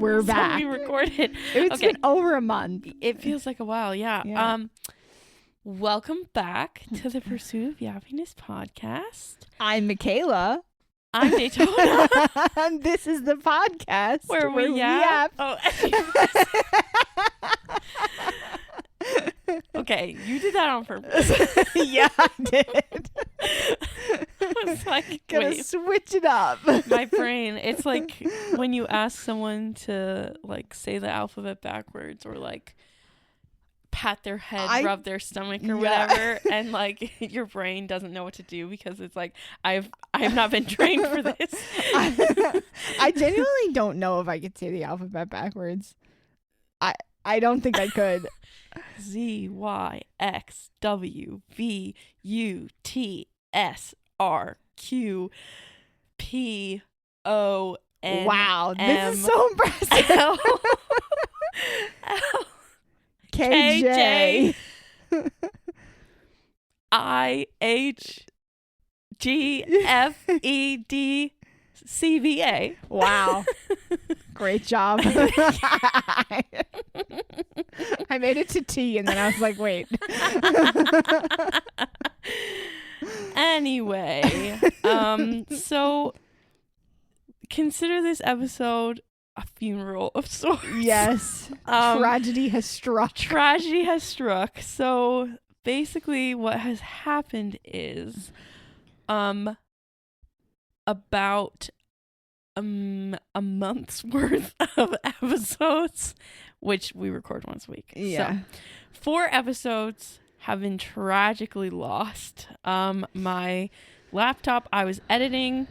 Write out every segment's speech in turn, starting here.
We're back. We recorded. It's been over a month. It feels like a while, yeah. Welcome back to the Pursuit of Yappiness podcast. I'm Michaela. I'm Daytona. And this is the podcast where we yap. Oh. Okay, you did that on purpose. Yeah, I did. I was like, Gotta switch it up. My brain, it's like when you ask someone to like say the alphabet backwards or like pat their head, rub their stomach or whatever, and like your brain doesn't know what to do because it's like I have not been trained for this. I genuinely don't know if I could say the alphabet backwards. I don't think I could. Z Y X W V U T S R Q P O N. Wow, this M is so impressive. L K J I H G F E D C V A. Wow. Great job. I made it to T and then I was like, wait. Anyway, so consider this episode a funeral of sorts. Yes. Tragedy has struck. Tragedy has struck. So basically what has happened is about a month's worth of episodes, which we record once a week. Yeah. So 4 episodes have been tragically lost. My laptop, I was editing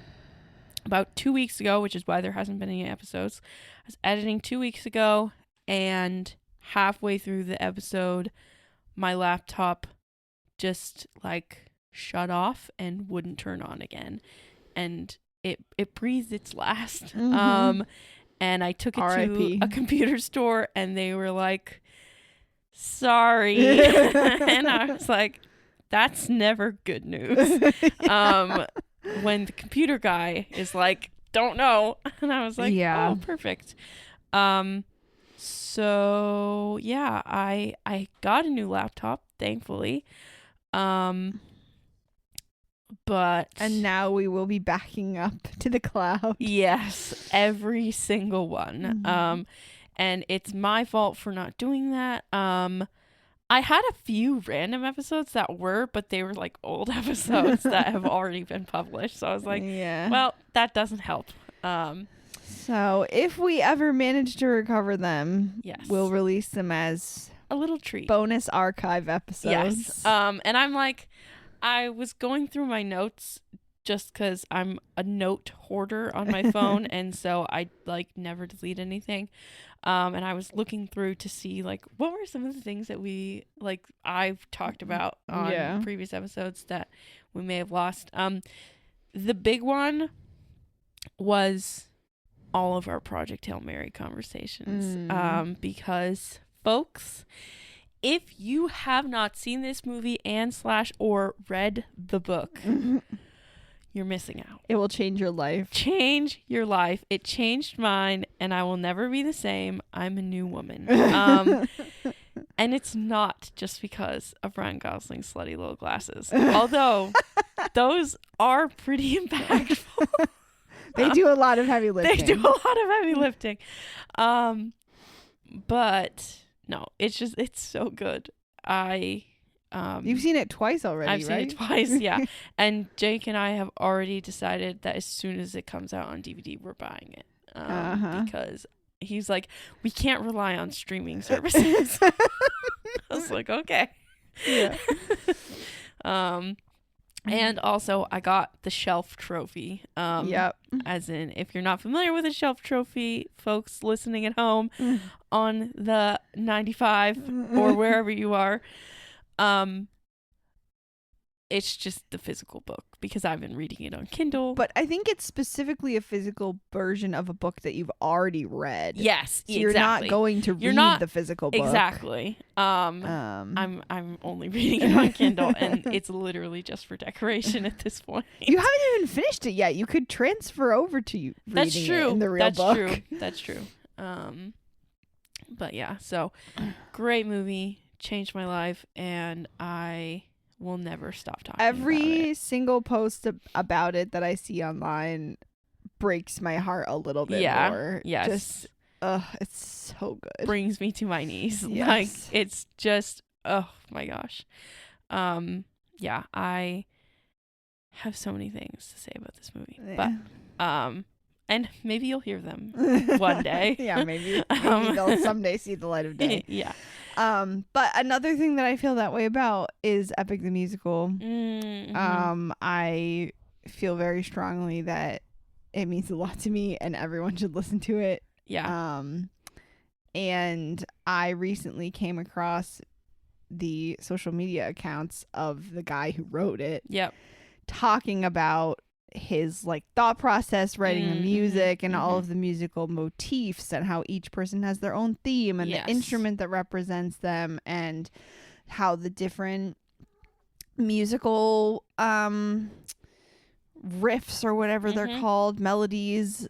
about 2 weeks ago, which is why there hasn't been any episodes. I was editing 2 weeks ago, and halfway through the episode, my laptop just like shut off and wouldn't turn on again. And it breathed its last. Mm-hmm. And I took it R.I.P. to a computer store and they were like, sorry. And I was like, that's never good news. When the computer guy is like, don't know. And I was like, yeah. Oh, perfect. So yeah, I got a new laptop, thankfully. But and now we will be backing up to the cloud. Yes, every single one. Mm-hmm. And it's my fault for not doing that. I had a few random episodes that were, but they were like old episodes that have already been published. So I was like, yeah. Well, that doesn't help. So if we ever manage to recover them, yes, we'll release them as a little treat. Bonus archive episodes. Yes. And I'm like, I was going through my notes just because I'm a note hoarder on my phone. And so I like never delete anything. And I was looking through to see like, what were some of the things that I've talked about on previous episodes that we may have lost. The big one was all of our Project Hail Mary conversations. Because folks, if you have not seen this movie or read the book, you're missing out. It will change your life. Change your life. It changed mine, and I will never be the same. I'm a new woman. And it's not just because of Ryan Gosling's slutty little glasses. Although those are pretty impactful. They do a lot of heavy lifting. lifting. But no, it's so good. You've seen it twice already, I've right? seen it twice, yeah. And Jake and I have already decided that as soon as it comes out on DVD, we're buying it. Because he's like, we can't rely on streaming services. I was like, okay. Yeah. And also I got the shelf trophy. Yep. As in, if you're not familiar with a shelf trophy, folks listening at home on the 95 or wherever you are, it's just the physical book because I've been reading it on Kindle. But I think it's specifically a physical version of a book that you've already read. Yes, so you're not going to read the physical book. Exactly. I'm only reading it on Kindle, and it's literally just for decoration at this point. You haven't even finished it yet. You could transfer over to reading it in the real book. That's true. But yeah, so great movie, changed my life, and I will never stop talking about Every it. single post about it that I see online breaks my heart a little bit more. Yes. Just, it's so good. Brings me to my knees. Yes. Like, it's just, oh my gosh. Yeah, I have so many things to say about this movie. Yeah. But, and maybe you'll hear them one day. Yeah, maybe they'll someday see the light of day. Yeah. But another thing that I feel that way about is Epic the Musical. Mm-hmm. I feel very strongly that it means a lot to me and everyone should listen to it. Yeah. And I recently came across the social media accounts of the guy who wrote it. Yep. Talking about his like thought process writing the music and all of the musical motifs and how each person has their own theme and the instrument that represents them and how the different musical riffs or whatever they're called, melodies,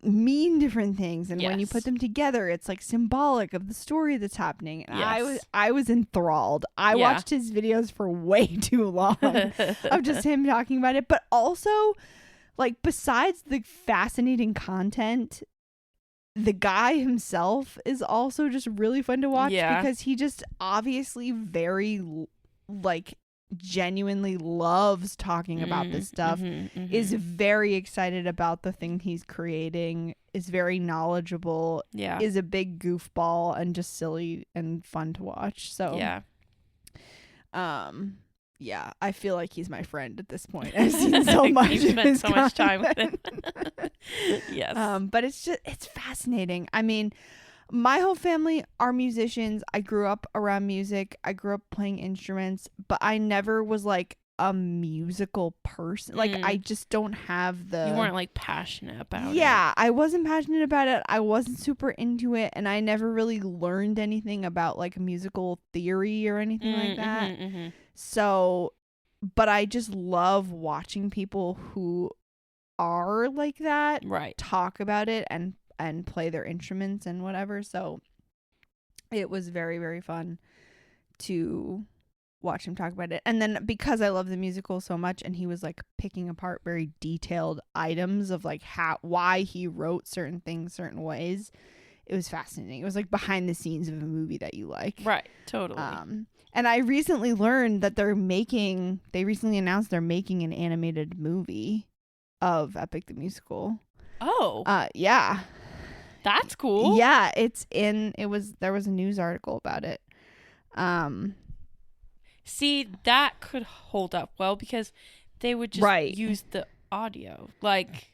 mean different things, and when you put them together it's like symbolic of the story that's happening. And I was enthralled. I watched his videos for way too long of just him talking about it, but also like besides the fascinating content, the guy himself is also just really fun to watch because he just obviously very like genuinely loves talking about this stuff, is very excited about the thing he's creating, is very knowledgeable, is a big goofball and just silly and fun to watch. So I feel like he's my friend at this point. I've seen so much. You've spent so much time with him. Yes. But it's fascinating. I mean, my whole family are musicians. I grew up around music. I grew up playing instruments, but I never was like a musical person. Like I just don't have the... You weren't like passionate about it. Yeah, I wasn't passionate about it. I wasn't super into it, and I never really learned anything about like musical theory or anything like that. So, but I just love watching people who are like that talk about it and play their instruments and whatever. So it was very, very fun to watch him talk about it. And then because I love the musical so much, and he was like picking apart very detailed items of like why he wrote certain things certain ways, it was fascinating. It was like behind the scenes of a movie that you like. Right. Totally. And I recently learned that they recently announced they're making an animated movie of Epic the Musical. Oh. Yeah. That's cool. Yeah, there was a news article about it. See, that could hold up well because they would just use the audio. Like,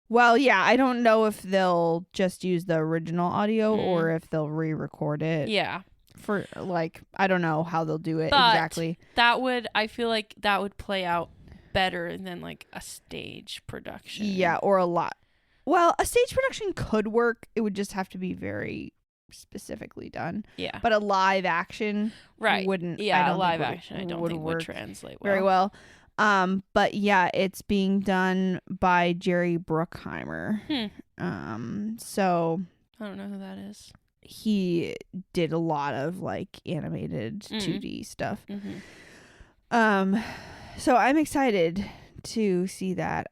well, yeah, I don't know if they'll just use the original audio or if they'll re-record it. Yeah. For like, I don't know how they'll do it exactly. I feel like that would play out better than like a stage production. Yeah, or a lot. Well, a stage production could work. It would just have to be very specifically done. Yeah. But a live action wouldn't. Yeah, a live action I don't think would translate very well. But yeah, it's being done by Jerry Bruckheimer. So I don't know who that is. He did a lot of like animated 2D stuff. So I'm excited to see that.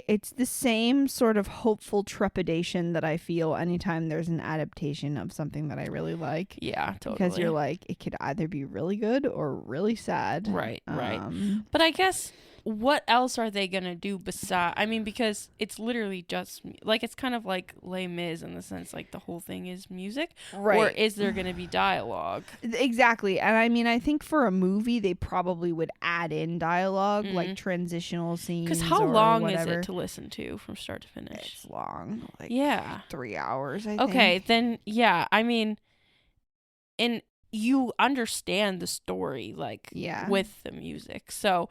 It's the same sort of hopeful trepidation that I feel anytime there's an adaptation of something that I really like. Yeah, totally. Because you're like, it could either be really good or really sad. Right. But I guess what else are they gonna do besides? I mean, because it's literally just like it's kind of like Les Mis in the sense like the whole thing is music, right? Or is there gonna be dialogue? Exactly, and I mean, I think for a movie they probably would add in dialogue, like transitional scenes. Because how long is it to listen to from start to finish? It's long, like 3 hours. I think. Okay, then yeah, I mean, and you understand the story like with the music, so.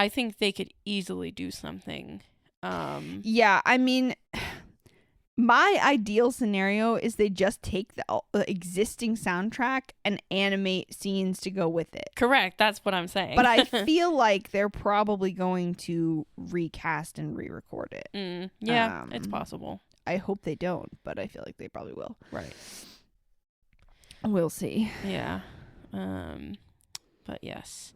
I think they could easily do something. Yeah, I mean, my ideal scenario is they just take the existing soundtrack and animate scenes to go with it. Correct. That's what I'm saying. But I feel like they're probably going to recast and re-record it. Yeah, it's possible. I hope they don't, but I feel like they probably will. Right. We'll see. Yeah. But yes,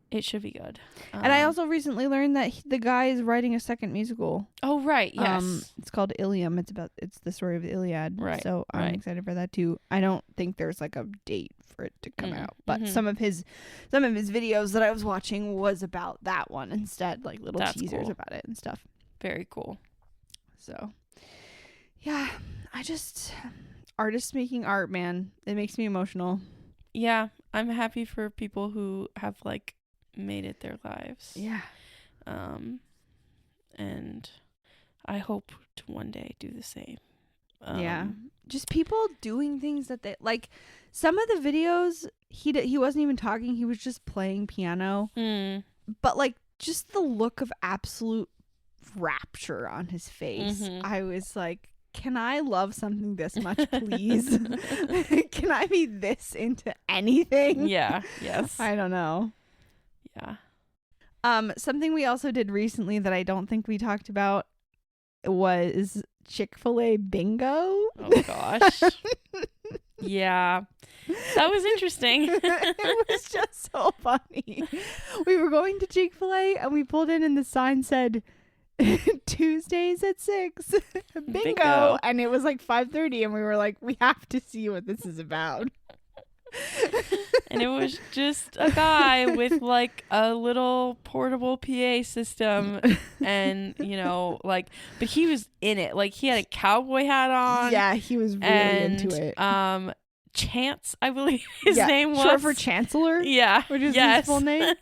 it should be good. And I also recently learned that the guy is writing a second musical. Oh, right. Yes. It's called Ilium. It's the story of the Iliad. Right. So I'm excited for that too. I don't think there's like a date for it to come out, but some of his videos that I was watching was about that one instead, like little teasers about it and stuff. Very cool. So, yeah, artists making art, man. It makes me emotional. Yeah, I'm happy for people who have like made it their lives. Yeah. And I hope to one day do the same. Yeah. Just people doing things that they like. Some of the videos he wasn't even talking, he was just playing piano. But like just the look of absolute rapture on his face. I was like, can I love something this much, please? Can I be this into anything? Yeah. Yes. I don't know. Yeah. Something we also did recently that I don't think we talked about was Chick-fil-A bingo. Oh gosh. Yeah. That was interesting. It was just so funny. We were going to Chick-fil-A and we pulled in and the sign said Tuesdays at 6 bingo, and it was like 5:30 and we were like, we have to see what this is about. And it was just a guy with like a little portable PA system and but he was in it, like he had a cowboy hat on. Yeah, he was really into it. Chance, I believe his name was, short for Chancellor. Yeah, which is his full name.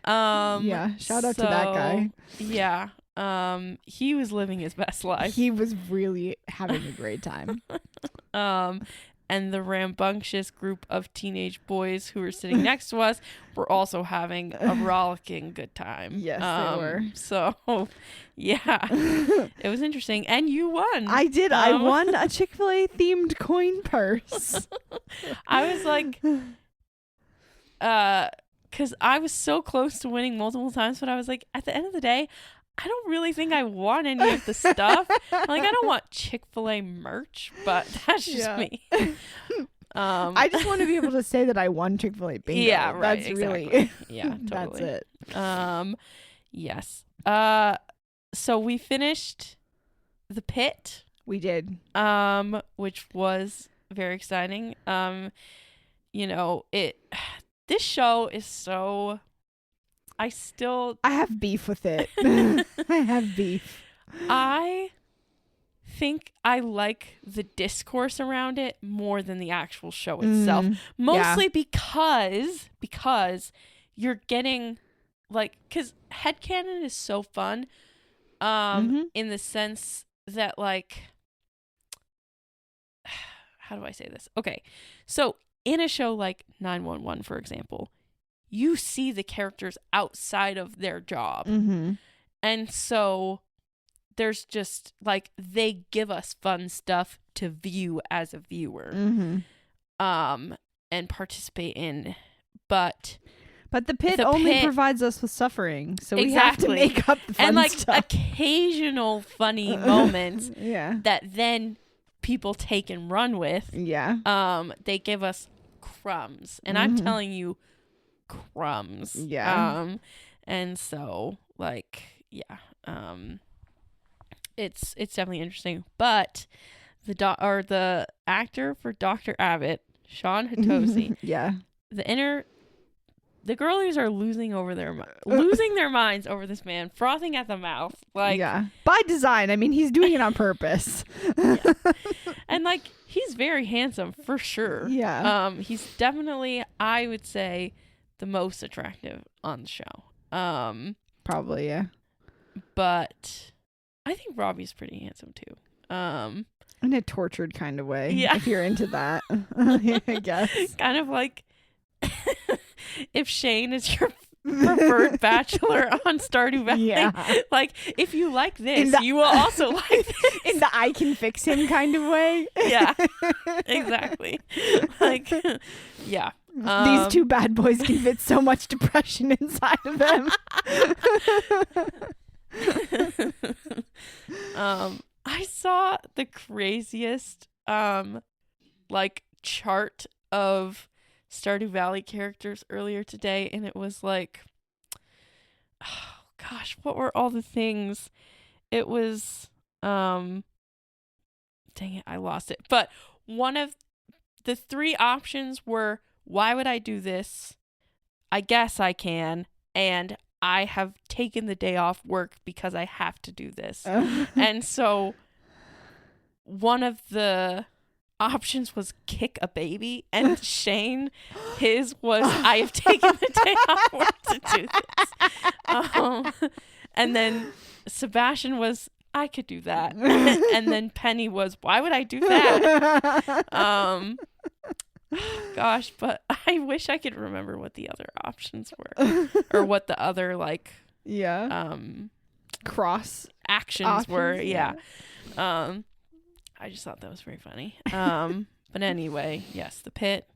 Yeah, shout out to that guy. Yeah. He was living his best life. He was really having a great time. And the rambunctious group of teenage boys who were sitting next to us were also having a rollicking good time. Yes, they were. So, yeah, it was interesting. And you won. I did. I won a Chick-fil-A themed coin purse. I was like, because I was so close to winning multiple times, but I was like, at the end of the day, I don't really think I want any of the stuff. Like, I don't want Chick-fil-A merch, but that's just me. I just want to be able to say that I won Chick-fil-A bingo. Yeah, right. That's exactly. really yeah, totally. That's it. Yes. So we finished the Pitt. We did. Which was very exciting. This show is so. I have beef with it. I have beef. I think I like the discourse around it more than the actual show itself. Mostly because you're getting because headcanon is so fun in the sense that how do I say this? Okay. So in a show like 911, for example, you see the characters outside of their job. And so there's just they give us fun stuff to view as a viewer and participate in. But the Pitt only provides us with suffering, so we have to make up the fun stuff. And occasional funny moments that then people take and run with. They give us crumbs. And I'm telling you, crumbs. And so it's definitely interesting. But the actor for Dr. Abbott, Sean Hatosi, the girlies are losing their minds over this man, frothing at the mouth, by design. I mean, he's doing it on purpose. And he's very handsome for sure. He's definitely, I would say, the most attractive on the show. Probably, yeah. But I think Robbie's pretty handsome too. In a tortured kind of way. If you're into that. I guess. Kind of like if Shane is your preferred bachelor on Stardew Valley. If you like this, you will also like this. In the I can fix him kind of way. Yeah. Exactly. Yeah. These two bad boys can fit so much depression inside of them. I saw the craziest like chart of Stardew Valley characters earlier today, and it was like, oh gosh, what were all the things? It was dang it, I lost it. But one of the 3 options were, why would I do this? I guess I can, and I have taken the day off work because I have to do this. And so one of the options was kick a baby, and Shane, his was, I have taken the day off work to do this. And then Sebastian was, I could do that. And then Penny was, why would I do that? Gosh, but I wish I could remember what the other options were, or what the other cross actions were. Yeah. I just thought that was very funny. But anyway, yes, the Pitt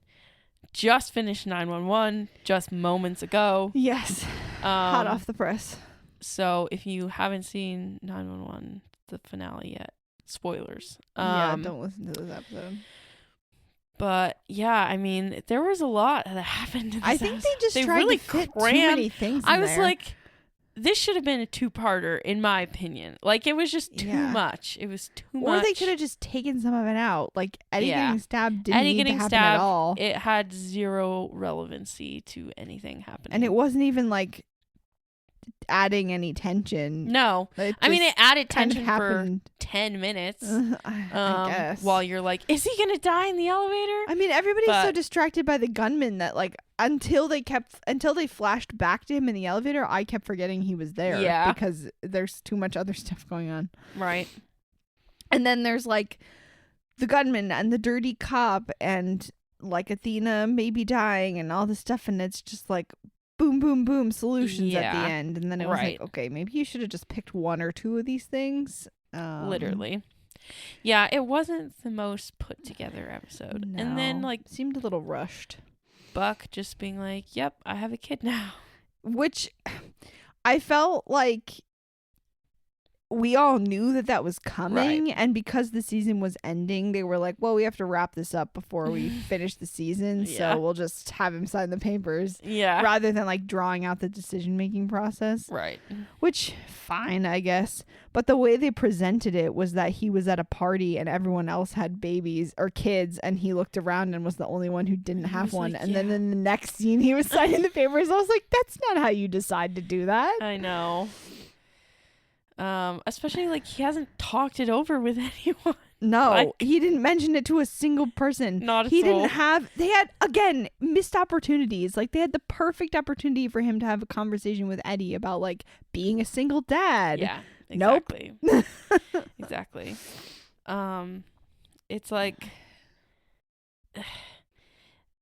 just finished 911 just moments ago. Yes. Hot off the press. So if you haven't seen 911, the finale yet, spoilers. Don't listen to this episode. But yeah, I mean, there was a lot that happened in this I think they just tried really to fit too many things in I was there. like, this should have been a 2-parter, in my opinion. Like, it was just too much. It was too much. Or they could have just taken some of it out. Like, Eddie getting stabbed didn't need to happen at all. It had 0 relevancy to anything happening. And it wasn't even, like, adding any tension. No. I mean, it added tension for 10 minutes. I guess. While you're like, is he going to die in the elevator? I mean, everybody's so distracted by the gunman that, like, until they flashed back to him in the elevator, I kept forgetting he was there. Yeah. Because there's too much other stuff going on. Right. And then there's, like, the gunman and the dirty cop and, like, Athena maybe dying and all this stuff. And it's just, like, boom, boom, boom solutions at the end. And then it was like, okay, maybe you should have just picked 1 or 2 of these things. Literally. Yeah, it wasn't the most put together episode. No, and then, like, seemed a little rushed. Buck just being like, yep, I have a kid now. Which I felt like we all knew that was coming. Right. And because the season was ending, they were like, well, we have to wrap this up before we finish the season. Yeah. So we'll just have him sign the papers. Yeah. Rather than, like, drawing out the decision-making process. Right. Which, fine, I guess. But the way they presented it was that he was at a party and everyone else had babies or kids, and he looked around and was the only one who didn't have one. Like, and then in the next scene, he was signing the papers. I was like, that's not how you decide to do that. I know. Especially, like, he hasn't talked it over with anyone. No, like, he didn't mention it to a single person. Not a soul. He didn't have. They had, again, missed opportunities. Like, they had the perfect opportunity for him to have a conversation with Eddie about, like, being a single dad. Yeah, exactly. Nope. Exactly. It's like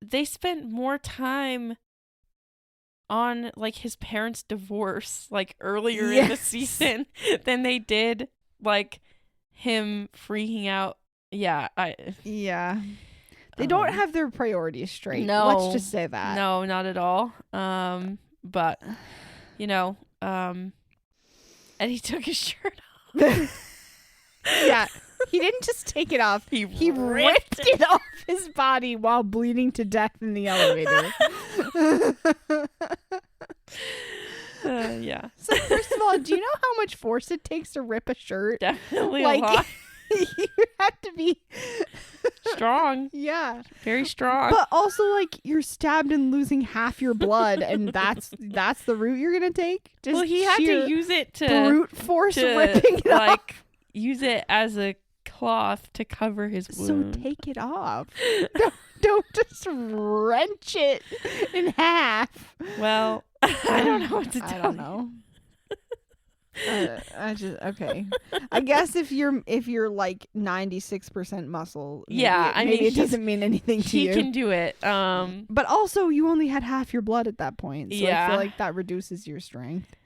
they spent more time on, like, his parents' divorce, like, earlier in the season than they did, like, him freaking out. Yeah. They don't have their priorities straight. No. Let's just say that. No, not at all. But, you know, and he took his shirt off. Yeah. He didn't just take it off. He ripped it off his body while bleeding to death in the elevator. Yeah. So first of all, do you know how much force it takes to rip a shirt? Definitely a lot. You have to be strong. Yeah. Very strong. But also, like, you're stabbed and losing half your blood, and that's the route you're gonna take? Just he had to use it to brute force ripping it off. Like, use it as a cloth to cover his wound. So take it off. Don't just wrench it in half. Well, I don't know what to tell you. I don't know. Okay. I guess if you're like 96% muscle, maybe it doesn't mean anything to you. He can do it. But also you only had half your blood at that point. So I feel like that reduces your strength.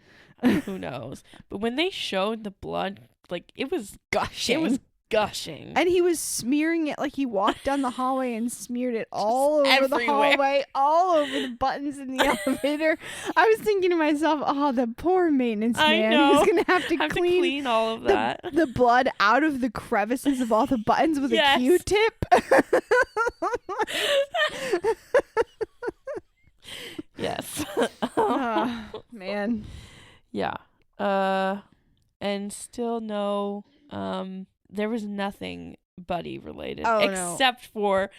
Who knows? But when they showed the blood, like, it was gushing. It was gushing. And he was smearing it, like he walked down the hallway and smeared it all over the hallway, all over the buttons in the elevator. I was thinking to myself, oh, the poor maintenance man. He's going to have to clean all of that. The blood out of the crevices of all the buttons with a Q-tip. Yes. Oh, man. Yeah. And still no, there was nothing Buddy related except for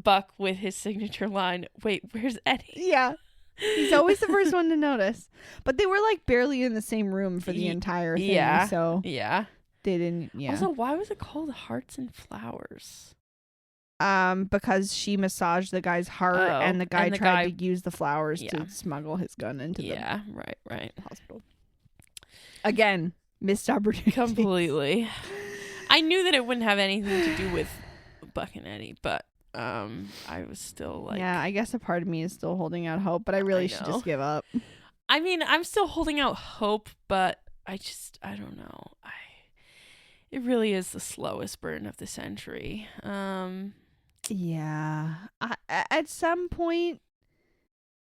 Buck with his signature line, wait, where's Eddie? Yeah. He's always the first one to notice. But they were like barely in the same room for the entire thing. Yeah. So yeah. They didn't, Also, why was it called Hearts and Flowers? Because she massaged the guy's heart and the guy tried to use the flowers to smuggle his gun into the hospital. Again, missed opportunity. Completely. I knew that it wouldn't have anything to do with Buck and Eddie, but I was still like... Yeah, I guess a part of me is still holding out hope, but I really should just give up. I mean, I'm still holding out hope, but I don't know. It really is the slowest burn of the century. Yeah. At some point,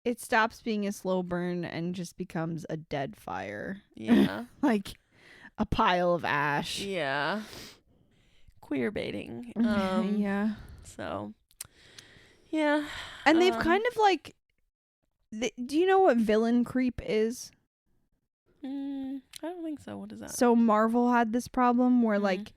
it stops being a slow burn and just becomes a dead fire. Yeah. Like a pile of ash. Yeah. Queer baiting. Yeah. So, yeah. And they've kind of like... do you know what villain creep is? I don't think so. What is that? So Marvel had this problem where like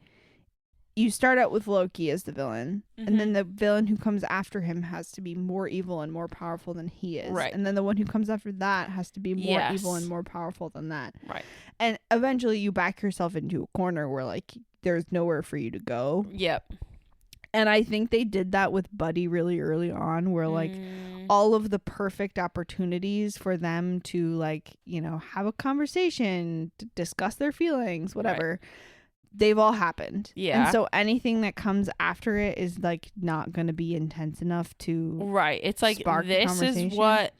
you start out with Loki as the villain, and then the villain who comes after him has to be more evil and more powerful than he is. Right. And then the one who comes after that has to be more evil and more powerful than that. Right. And eventually you back yourself into a corner where like there's nowhere for you to go. Yep. And I think they did that with Buddy really early on, where like all of the perfect opportunities for them to like, you know, have a conversation, to discuss their feelings, whatever, they've all happened. Yeah. And so anything that comes after it is like not going to be intense enough to It's like, this is what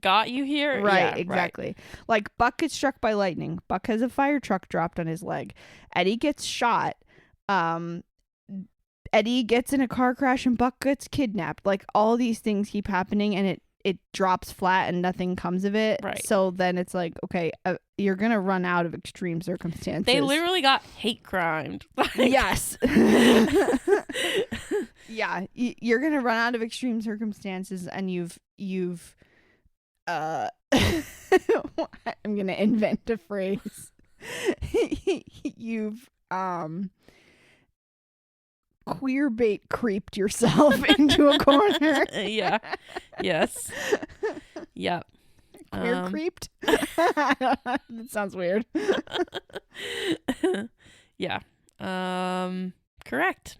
got you here. Right, yeah, exactly. Right. Like Buck gets struck by lightning. Buck has a fire truck dropped on his leg. Eddie gets shot. Eddie gets in a car crash and Buck gets kidnapped. Like all these things keep happening and it drops flat and nothing comes of it. Right. So then it's like, okay, you're going to run out of extreme circumstances. They literally got hate crimed. Yes. Yeah. You're going to run out of extreme circumstances and you've I'm going to invent a phrase. You've queer bait creeped yourself into a corner. Yeah. Yes. Yep. Queer creeped? That sounds weird. Yeah. Correct.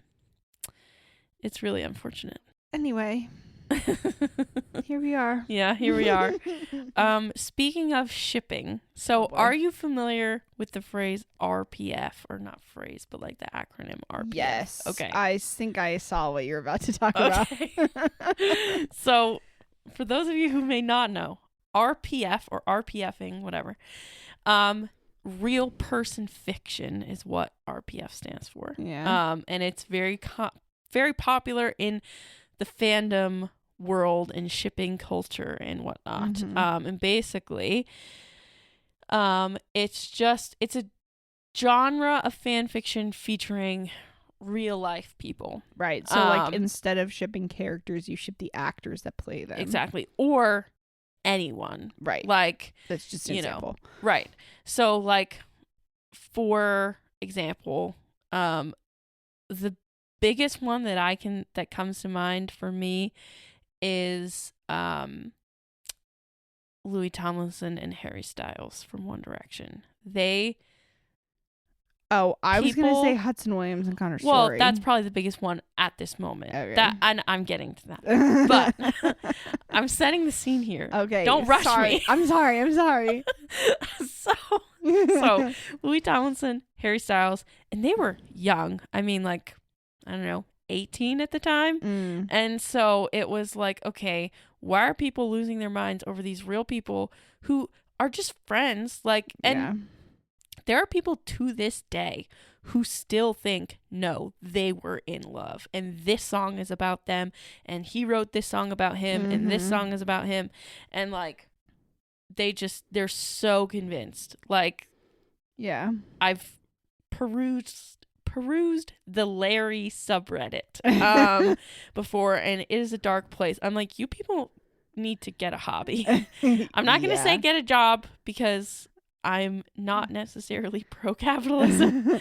It's really unfortunate. Anyway. Here we are. Yeah, here we are. Speaking of shipping, so are you familiar with the phrase RPF, or not phrase, but like the acronym RPF? Yes. Okay. I think I saw what you're about to talk about. So, for those of you who may not know, RPF or RPFing, whatever, real person fiction is what RPF stands for. Yeah. And it's very popular in the fandom world and shipping culture and whatnot. And basically it's a genre of fan fiction featuring real life people, right? So like instead of shipping characters, you ship the actors that play them. Exactly. Or anyone, right? Like that's just an example, right? So like for example, the biggest one that comes to mind for me is Louis Tomlinson and Harry Styles from One Direction. I was gonna say Hudson Williams and Connor Story. Well, that's probably the biggest one at this moment. Okay. I'm getting to that, but I'm setting the scene here. Okay, don't rush me. I'm sorry. So Louis Tomlinson, Harry Styles, and they were young. I mean, like, I don't know, 18 at the time. And so it was like, okay, why are people losing their minds over these real people who are just friends? Like, and there are people to this day who still think, no, they were in love and this song is about them and he wrote this song about him and this song is about him. And like, they're so convinced. Like, yeah, I've perused the Larry subreddit before, and it is a dark place. I'm like, you people need to get a hobby. I'm not going to say get a job because I'm not necessarily pro-capitalism.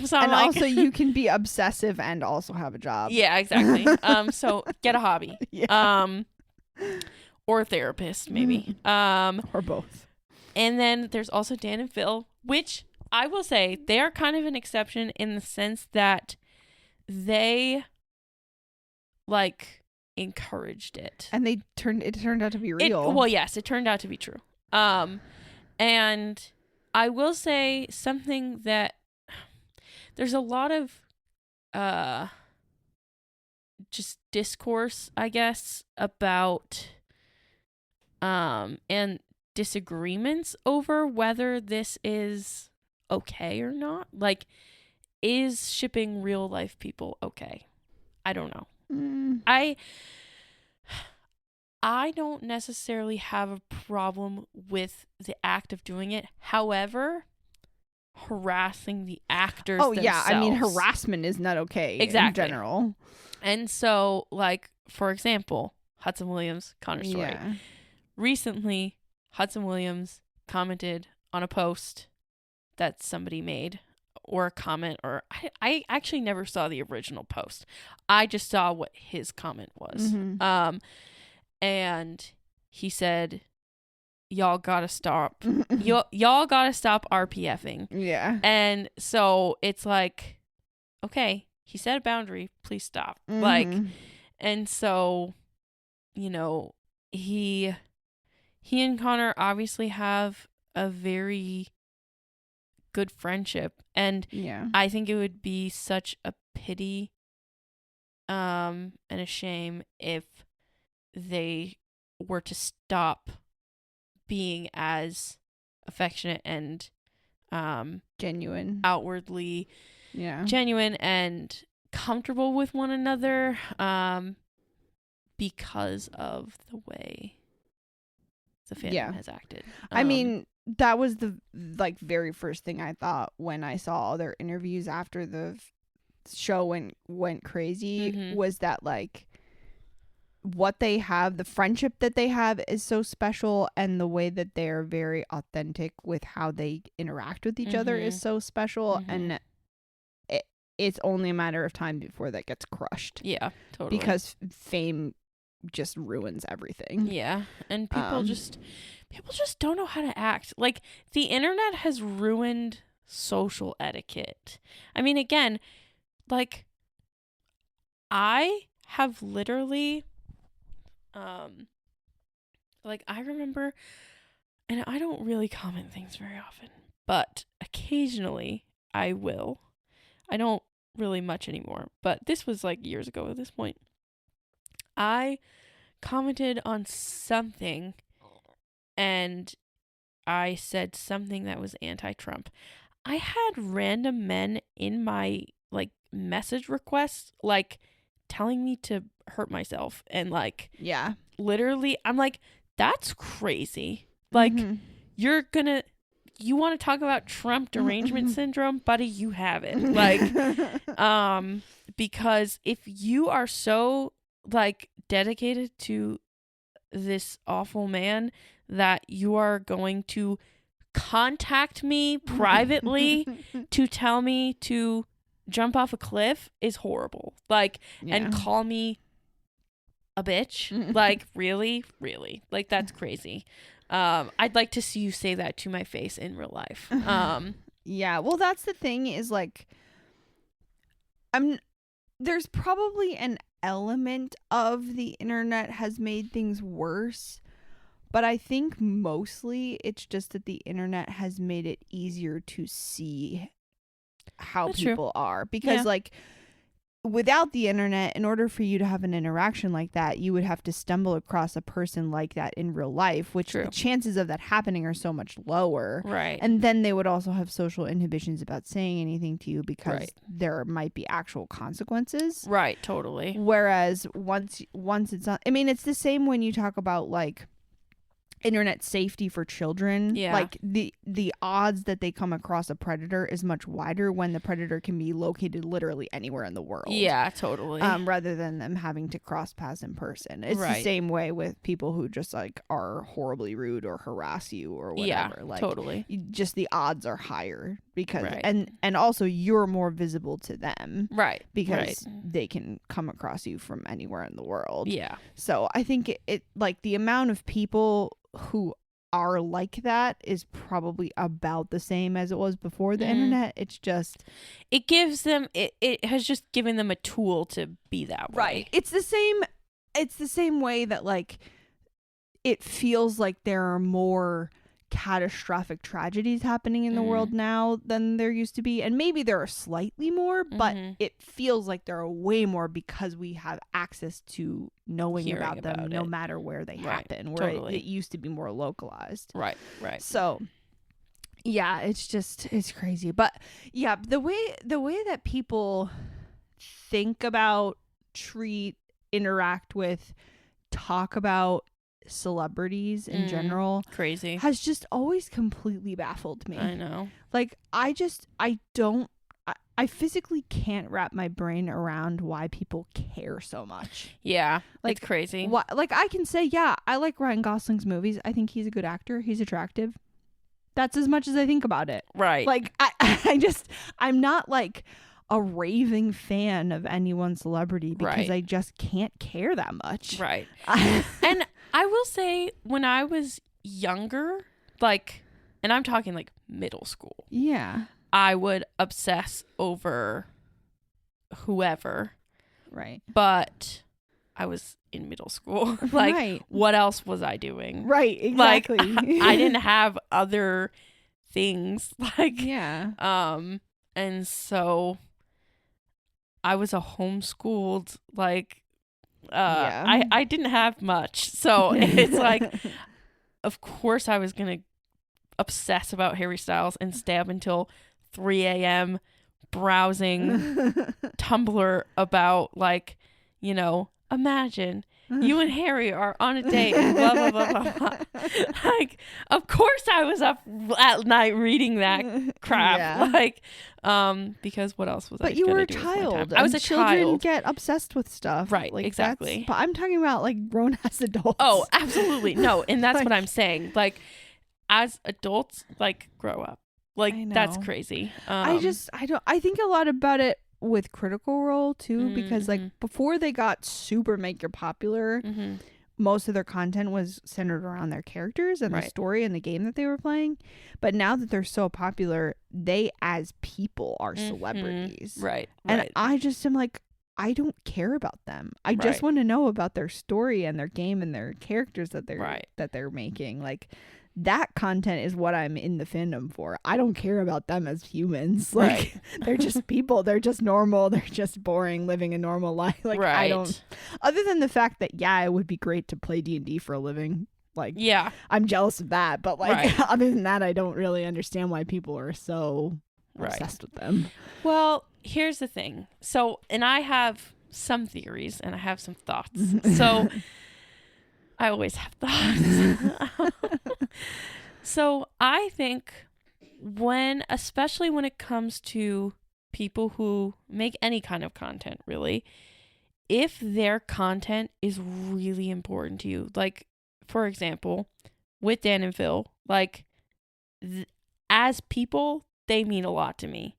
So I'm like, also you can be obsessive and also have a job. Yeah, exactly. So get a hobby. Yeah. Or a therapist, maybe. Or both. And then there's also Dan and Phil, which I will say they are kind of an exception in the sense that they like encouraged it. And it turned out to be real. Well, yes, it turned out to be true. And I will say something that there's a lot of just discourse, I guess, about and disagreements over whether this is okay or not. Like, is shipping real life people okay? I don't know. I don't necessarily have a problem with the act of doing it. However, harassing the actors themselves. Yeah, I mean, harassment is not okay in general. And so, like, for example, Hudson Williams, Connor story. Yeah. Recently, Hudson Williams commented on a post that somebody made, or a comment, or I actually never saw the original post. I just saw what his comment was. And he said, y'all gotta stop. y'all gotta stop RPFing. Yeah. And so it's like, okay, he set a boundary, please stop. Like, and so, you know, he and Connor obviously have a very good friendship, and I think it would be such a pity and a shame if they were to stop being as affectionate and genuine, outwardly genuine and comfortable with one another because of the way the fandom has acted. I mean, that was the very first thing I thought when I saw all their interviews after the show went crazy, was that like what they have, the friendship that they have is so special, and the way that they're very authentic with how they interact with each other is so special, and it's only a matter of time before that gets crushed. Yeah, totally. Because fame just ruins everything. Yeah, and people just don't know how to act. Like, the internet has ruined social etiquette. I mean, again, like, I have literally like, I remember, and I don't really comment things very often, but occasionally I will. I don't really much anymore, but this was like years ago at this point. I commented on something and I said something that was anti-Trump. I had random men in my like message requests like telling me to hurt myself, and like, literally I'm like, that's crazy. Like, you want to talk about Trump derangement syndrome, buddy, you have it. Like, because if you are so like dedicated to this awful man that you are going to contact me privately to tell me to jump off a cliff, is horrible. Like, and call me a bitch. Like, really, like, that's crazy. I'd like to see you say that to my face in real life. Yeah, well, that's the thing, is like, there's probably an element of the internet has made things worse, but I think mostly it's just that the internet has made it easier to see how people are, because like, without the internet, in order for you to have an interaction like that, you would have to stumble across a person like that in real life, which the chances of that happening are so much lower. Right. And then they would also have social inhibitions about saying anything to you because there might be actual consequences. Right, totally. Whereas once it's on, I mean, it's the same when you talk about like internet safety for children. Like the odds that they come across a predator is much wider when the predator can be located literally anywhere in the world. Yeah, totally. Rather than them having to cross paths in person. It's the same way with people who just like are horribly rude or harass you or whatever. Yeah, like, totally. Just the odds are higher because and also you're more visible to them. Right. Because they can come across you from anywhere in the world. Yeah. So I think it like the amount of people who are like that is probably about the same as it was before the internet. It's just it gives them it has just given them a tool to be that way. Right. It's the same way that like it feels like there are more catastrophic tragedies happening in the world now than there used to be, and maybe there are slightly more, but it feels like there are way more because we have access to knowing about them no matter where they happen, where it used to be more localized. Right. So yeah, it's crazy. But yeah, the way that people think about, treat, interact with, talk about celebrities in general crazy has just always completely baffled me. I know. Like I physically can't wrap my brain around why people care so much. Yeah, like it's crazy. Like I can say, yeah, I like Ryan Gosling's movies. I think he's a good actor. He's attractive. That's as much as I think about it. Right. Like I'm not like a raving fan of any one celebrity because I just can't care that much. Right. And I will say when I was younger, like, and I'm talking like middle school. Yeah. I would obsess over whoever. Right. But I was in middle school. Like, what else was I doing? Right. Exactly. Like, I didn't have other things. Like, yeah. And so I was a homeschooled, like, I didn't have much. So it's like, of course I was going to obsess about Harry Styles and stay up until 3 a.m. browsing Tumblr about, like, you know, imagine you and Harry are on a date and blah, blah, blah, blah, blah. Like, of course I was up at night reading that crap. Yeah. Like, because what else was I But you gonna were a do with my time? child. I was a children child. Get obsessed with stuff. Right, like, exactly. But I'm talking about like grown-ass adults. Oh, absolutely. No, and that's what I'm saying. Like, as adults, like, grow up. Like, that's crazy. I think a lot about it with Critical Role too, because like before they got super mega popular, most of their content was centered around their characters and the story and the game that they were playing. But now that they're so popular, they as people are celebrities. Right. And I just am like, I don't care about them. I just want to know about their story and their game and their characters that they're making. Like, that content is what I'm in the fandom for. I don't care about them as humans. Like, they're just people. They're just normal. They're just boring, living a normal life. Like, I don't, other than the fact that, yeah, it would be great to play D&D for a living. Like, yeah, I'm jealous of that. But like, other than that, I don't really understand why people are so obsessed with them. Well, here's the thing. So, and I have some theories and I have some thoughts. So I always have thoughts. So I think especially when it comes to people who make any kind of content, really, if their content is really important to you, like, for example, with Dan and Phil, like, as people, they mean a lot to me,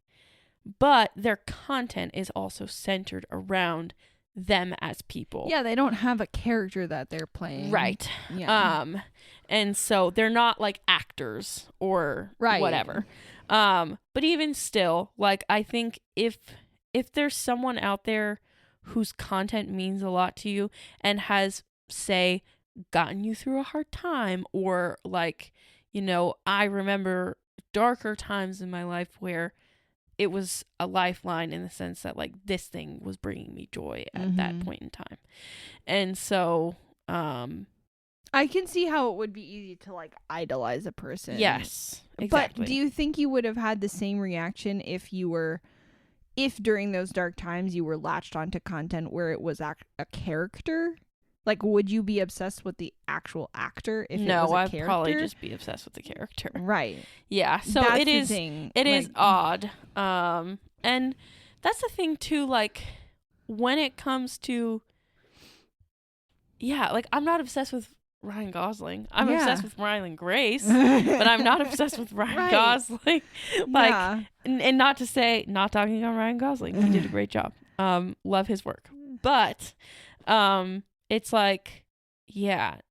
but their content is also centered around them as people. Yeah, they don't have a character that they're playing. Right. Yeah. And so they're not like actors or whatever. But even still, like, I think if there's someone out there whose content means a lot to you and has, say, gotten you through a hard time, or like, you know, I remember darker times in my life where it was a lifeline in the sense that like this thing was bringing me joy at that point in time. And so I can see how it would be easy to like idolize a person. Yes, exactly. But do you think you would have had the same reaction if during those dark times you were latched onto content where it was a character? Like, would you be obsessed with the actual actor if it was a character? No, I'd probably just be obsessed with the character. Right. Yeah. So that's it is. It is odd. And that's the thing too. Like, when it comes to, like, I'm not obsessed with Ryan Gosling. I'm obsessed with Ryland Grace, but I'm not obsessed with Ryan Gosling. Like, and not to say, not talking about Ryan Gosling, he did a great job. Love his work, but it's like,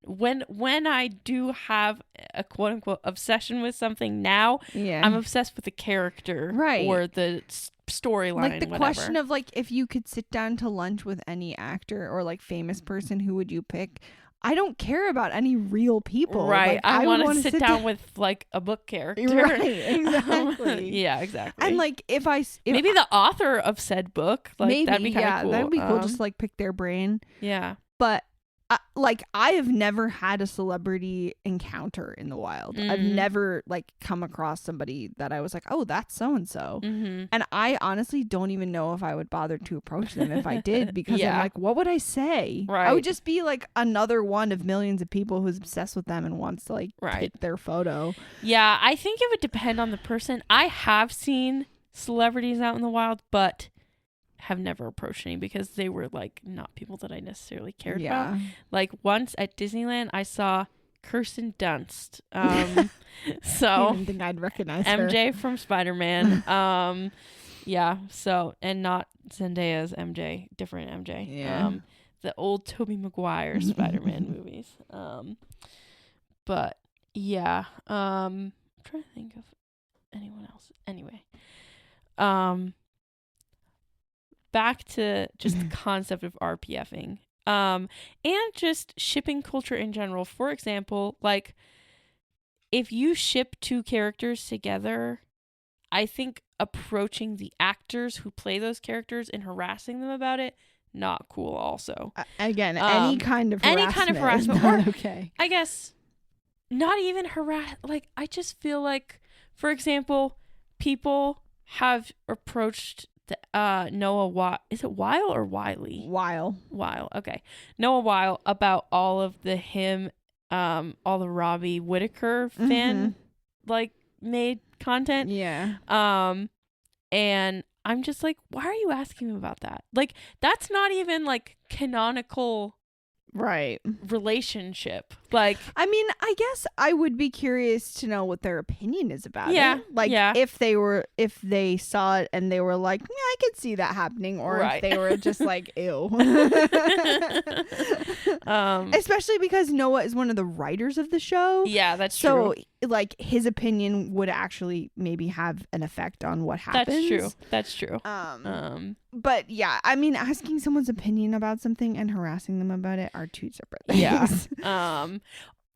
when I do have a quote unquote obsession with something now, I'm obsessed with the character, or the storyline. Like the question of like, if you could sit down to lunch with any actor or like famous person, who would you pick? I don't care about any real people. Right. Like, I want to sit down with like a book character. Right. Exactly. Yeah, exactly. And like if maybe the author of said book, like maybe, that'd be kind of cool. That'd be cool. Just like pick their brain. Yeah. But like I have never had a celebrity encounter in the wild. I've never like come across somebody that I was like, oh, that's so and so. And I honestly don't even know if I would bother to approach them if I did, because I'm like, what would I say? Right. I would just be like another one of millions of people who's obsessed with them and wants to like take their photo. Yeah, I think it would depend on the person. I have seen celebrities out in the wild, but have never approached any because they were like not people that I necessarily cared about. Like once at Disneyland I saw Kirsten Dunst. So I didn't think I'd recognize MJ her. from Spider-Man. So, and not Zendaya's MJ, different MJ. The old Tobey Maguire Spider-Man movies. But I'm trying to think of anyone else. Anyway. Back to just the concept of RPFing, and just shipping culture in general. For example, like if you ship two characters together, I think approaching the actors who play those characters and harassing them about it, not cool. Also, again, any kind of harassment, or okay. I guess not even like I just feel like, for example, people have approached Noah is it Weil or Wiley? Weil, okay. Noah Weil about all of the all the Robbie Whittaker fan like made content. Yeah. And I'm just like, why are you asking him about that? Like, that's not even like canonical relationship. Like, I mean, I guess I would be curious to know what their opinion is about it. Like, if they saw it and they were like, yeah, I could see that happening, or if they were just like, ew. Especially because Noah is one of the writers of the show. Yeah, that's true. So like his opinion would actually maybe have an effect on what happens. That's true. But yeah, I mean, asking someone's opinion about something and harassing them about it are two separate things. Yeah.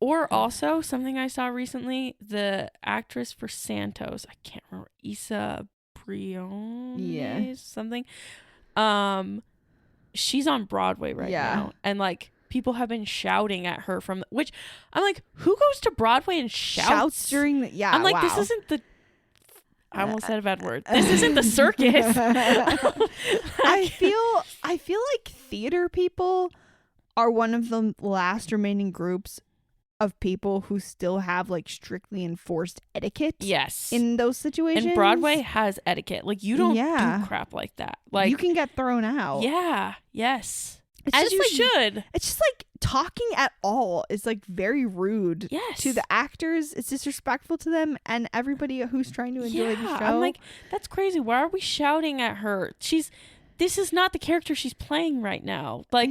Or also something I saw recently, the actress for Santos, I can't remember, Issa Briones, something. She's on Broadway right now, and like people have been shouting at her from which I'm like, who goes to Broadway and shouts during the I'm like, this isn't the I almost said a bad word. This isn't the circus. I feel like theater people are one of the last remaining groups of people who still have like strictly enforced etiquette. Yes. In those situations. And Broadway has etiquette. Like you don't do crap like that. Like you can get thrown out. Yeah. Yes. It's as you like, should. It's just like talking at all is like very rude to the actors. It's disrespectful to them and everybody who's trying to enjoy the show. I'm like, that's crazy. Why are we shouting at her? This is not the character she's playing right now. Like,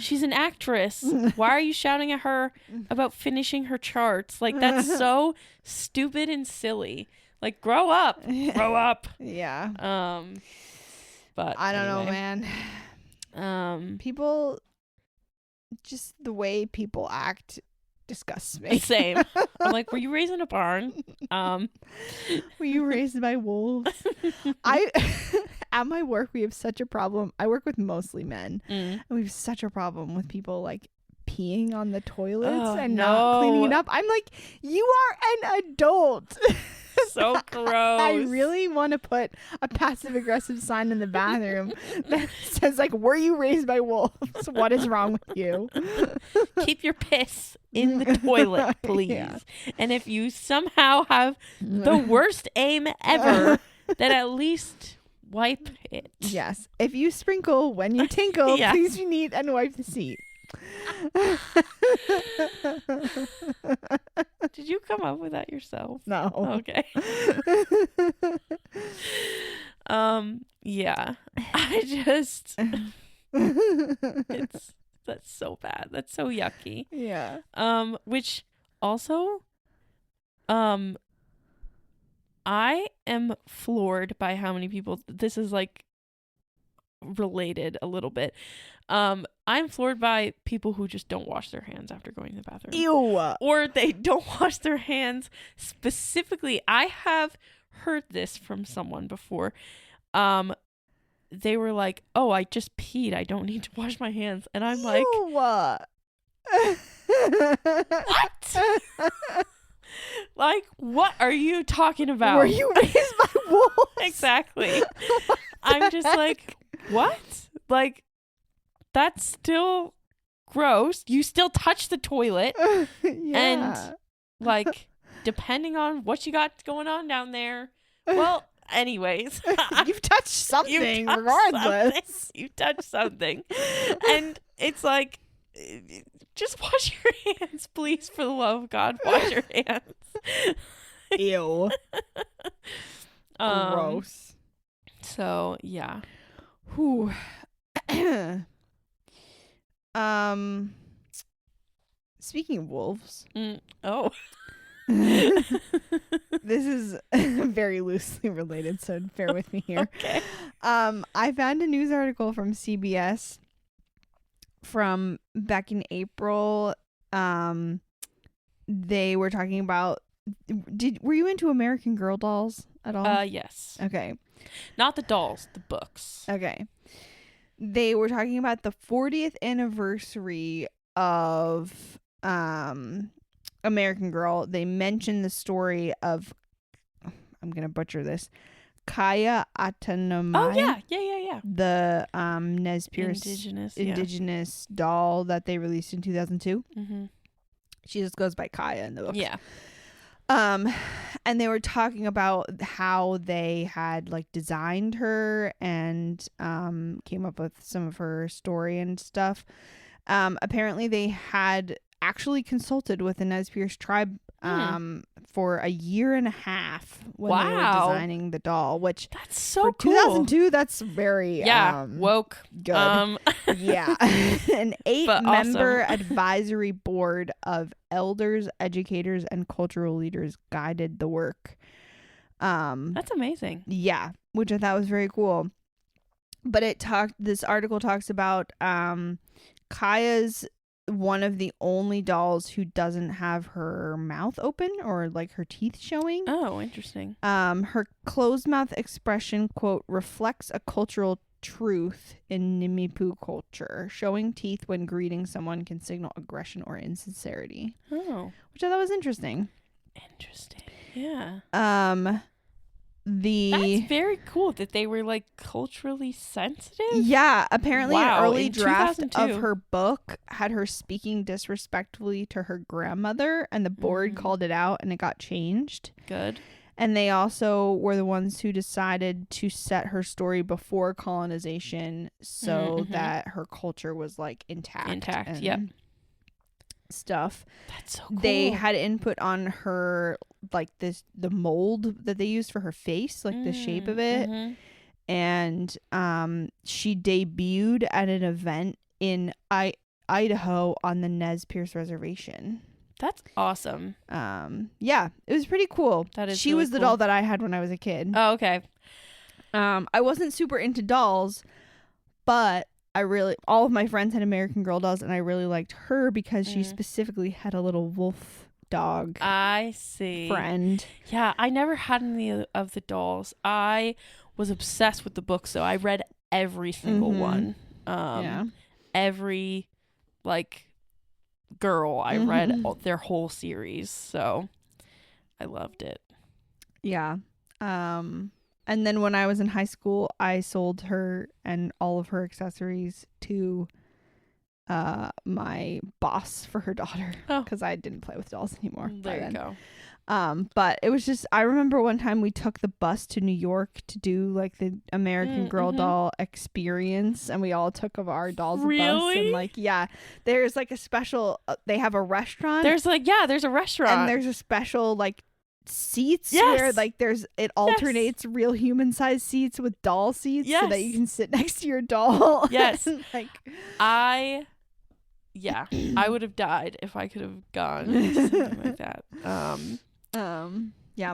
she's an actress. Why are you shouting at her about finishing her charts? Like, that's so stupid and silly. Like, grow up. Grow up. Yeah. But I don't know, man. People, just the way people act disgusts me. Same. I'm like, were you raised in a barn? Were you raised by wolves? At my work, we have such a problem. I work with mostly men, and we have such a problem with people like peeing on the toilets and not cleaning it up. I'm like, you are an adult. So gross. I really want to put a passive aggressive sign in the bathroom that says like, were you raised by wolves? What is wrong with you? Keep your piss in the toilet, please. Yeah. And if you somehow have the worst aim ever, then at least wipe it. Yes. If you sprinkle when you tinkle, yes. Please be neat and wipe the seat. Did you come up with that yourself? No. Okay. Yeah. I just that's so bad. That's so yucky. Yeah. Which also I am floored by how many people, this is like related a little bit. I'm floored by people who just don't wash their hands after going to the bathroom. Ew. Or they don't wash their hands specifically. I have heard this from someone before. They were like, "Oh, I just peed. I don't need to wash my hands." And I'm like, what? Like, what are you talking about? Were you raised by wolves? Exactly. I'm just like, what? Like, that's still gross. You still touch the toilet. Yeah. And, like, depending on what you got going on down there. Well, anyways. You've touched something, regardless. You touched something. And it's like, just wash your hands, please, for the love of God. Wash your hands. Ew. Gross. So, yeah. Whew. Speaking of wolves. Oh. This is very loosely related, so bear with me here. Okay. I found a news article from CBS from back in April. They were talking about, were you into American Girl dolls at all? Yes. Okay. Not the dolls, the books. Okay. They were talking about the 40th anniversary of American Girl. They mentioned the story of, I'm going to butcher this, Kaya Atanamai. Oh, yeah. The Nez Perce indigenous doll that they released in 2002. Mm-hmm. She just goes by Kaya in the book. Yeah. And they were talking about how they had like designed her and came up with some of her story and stuff. Apparently they had actually consulted with the Nez Perce tribe for a year and a half when they were designing the doll, which that's so for cool. 2002, that's very woke. Good. Yeah. An 8-member advisory board of elders, educators, and cultural leaders guided the work. That's amazing. Yeah, which I thought was very cool. But this article talks about Kaya's one of the only dolls who doesn't have her mouth open or like her teeth showing. Oh, interesting. Her closed mouth expression, quote, reflects a cultural truth in Nimipu culture. Showing teeth when greeting someone can signal aggression or insincerity. Oh. Which I thought was interesting. Interesting. Yeah. That's very cool that they were like culturally sensitive. Yeah, apparently an early draft 2002. of her book had her speaking disrespectfully to her grandmother, and the board called it out and it got changed. Good. And they also were the ones who decided to set her story before colonization so that her culture was like intact. Yep. Stuff. That's so cool. They had input on her, like the mold that they used for her face, like the shape of it. And she debuted at an event in Idaho on the Nez Perce reservation. That's awesome. Yeah, it was pretty cool. That is. She really was the cool. doll that I had when I was a kid. Oh, okay. I wasn't super into dolls, but all of my friends had American Girl dolls, and I really liked her because she specifically had a little wolf dog. I see. Friend. Yeah, I never had any of the dolls. I was obsessed with the books, though. I read every single one. Every like girl, I read their whole series, so I loved it. Yeah. And then when I was in high school, I sold her and all of her accessories to my boss for her daughter because I didn't play with dolls anymore. There you go. But it was just, I remember one time we took the bus to New York to do like the American Girl doll experience, and we all took of our dolls a bus, and like there's like a special they have a restaurant. There's a restaurant, and there's a special like seats where like it alternates real human sized seats with doll seats so that you can sit next to your doll. Like I would have died if I could have gone to something like that.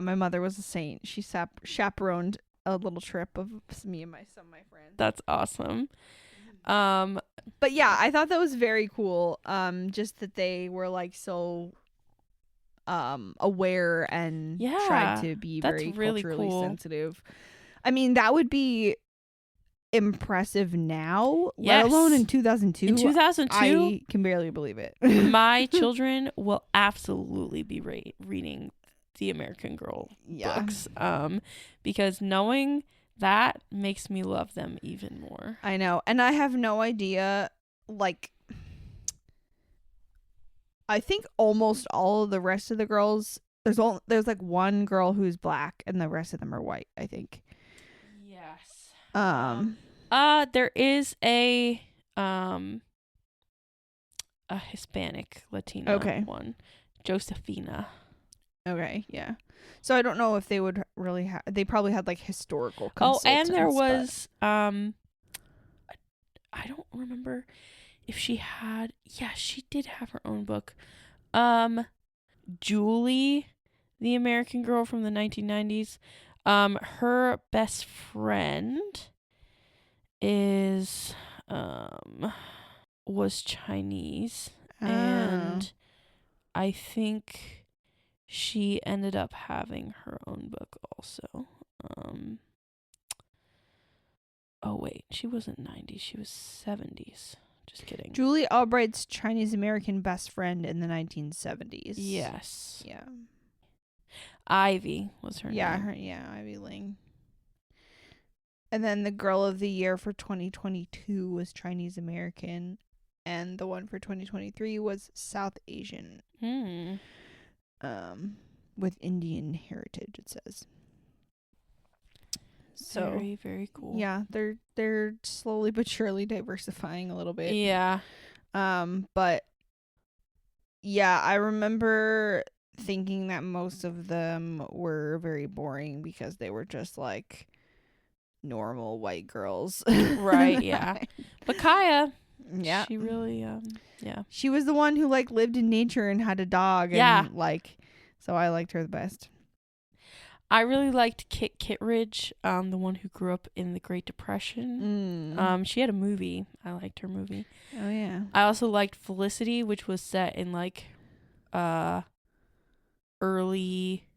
My mother was a saint. She chaperoned a little trip of me and some of my friends. That's awesome. But yeah, I thought that was very cool. Just that they were like so aware and tried to be very really culturally sensitive. I mean, that would be impressive now, let alone in 2002. In 2002, I can barely believe it. My children will absolutely be reading the American Girl books, because knowing that makes me love them even more. I know, and I have no idea, like, I think almost all of the rest of the girls, there's like one girl who's black and the rest of them are white, I think. Yes. There is a Hispanic Latina one, Josefina. Okay, yeah. So I don't know if they would really have. They probably had like historical consultants. Oh, and there was I don't remember if she had. Yeah, she did have her own book. Julie, the American Girl from the 1990s. Her best friend was Chinese, and I think she ended up having her own book also. Oh wait, she wasn't 90s, she was 70s. Just kidding. Julie Albright's Chinese American best friend in the 1970s. Yes. Yeah. Ivy was her name. Ivy Ling. And then the Girl of the Year for 2022 was Chinese American, and the one for 2023 was South Asian. With Indian heritage, it says. So very, very cool. Yeah, they're slowly but surely diversifying a little bit. Yeah. But yeah, I remember thinking that most of them were very boring because they were just like normal white girls. Right, yeah. But Kaya, she really she was the one who like lived in nature and had a dog, and like, so I liked her the best. I really liked Kit Kittredge, the one who grew up in the Great Depression. She had a movie. I liked her movie. Oh yeah. I also liked Felicity, which was set in like early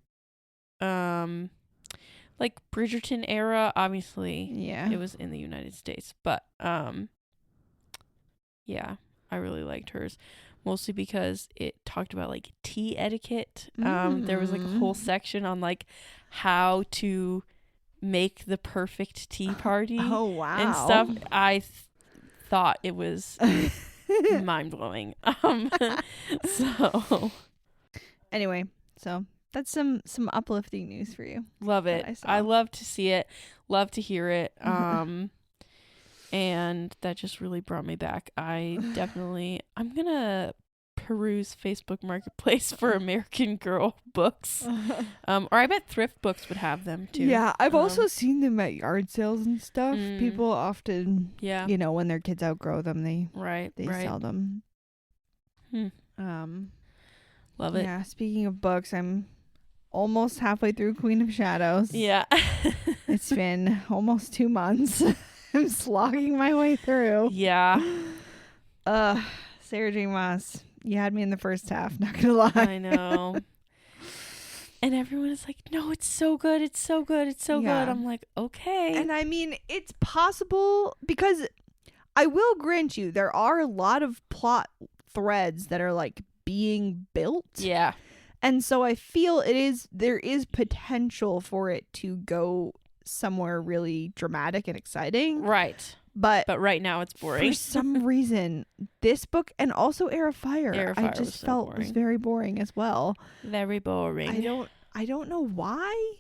like Bridgerton era. Obviously, it was in the United States, but yeah, I really liked hers, mostly because it talked about like tea etiquette. There was like a whole section on like how to make the perfect tea party. Oh wow. And stuff. I thought it was mind blowing. So anyway, so that's some uplifting news for you. Love it. I love to see it, love to hear it. And that just really brought me back. I'm gonna peruse Facebook Marketplace for American Girl books. Or I bet thrift books would have them too. Yeah, I've also seen them at yard sales and stuff. People often, you know, when their kids outgrow them, they sell them. Love it. Yeah, speaking of books, I'm almost halfway through Queen of Shadows. Yeah. It's been almost 2 months. I'm slogging my way through. Yeah. Sarah J. Maas, you had me in the first half, not gonna lie. I know. And everyone is like, no, it's so good. It's so good. It's so good. I'm like, okay. And I mean, it's possible because I will grant you, there are a lot of plot threads that are like being built. Yeah. And so I feel there is potential for it to go somewhere really dramatic and exciting. Right. But right now it's boring. For some reason, this book and also Heir of Fire, I just felt was very boring as well. Very boring. I don't know why.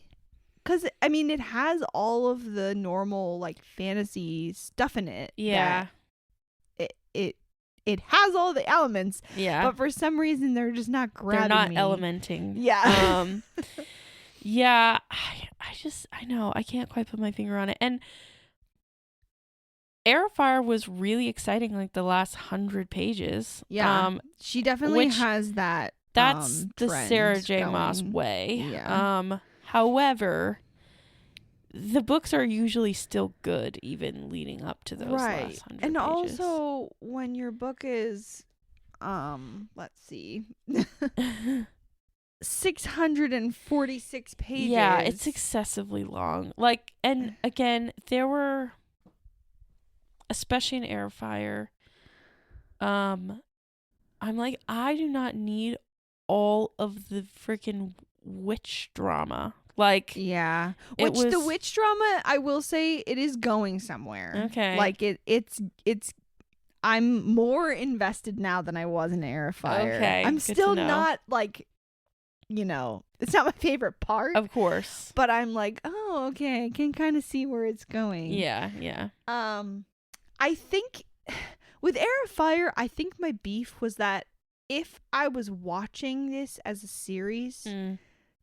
Because, I mean, it has all of the normal, like, fantasy stuff in it. Yeah. It has all the elements. Yeah. But for some reason, they're just not grabbing me. They're not elementing. Yeah. Yeah. I know. I can't quite put my finger on it. And Heir of Fire was really exciting, like, the last 100 pages. Yeah. She definitely has that. That's the Sarah J. Maas way. Yeah. However, the books are usually still good, even leading up to those last 100 and pages. Also, when your book is, let's see, 646 pages. Yeah, it's excessively long. Like, and again, there were, especially in Heir of Fire, I'm like, I do not need all of the freaking witch drama. Like, yeah, the witch drama, I will say, it is going somewhere. Okay, like it's I'm more invested now than I was in Heir of Fire. Okay, I'm still not like, it's not my favorite part, of course, but I'm like, oh, okay, I can kind of see where it's going. Yeah. I think with Heir of Fire, I think my beef was that if I was watching this as a series,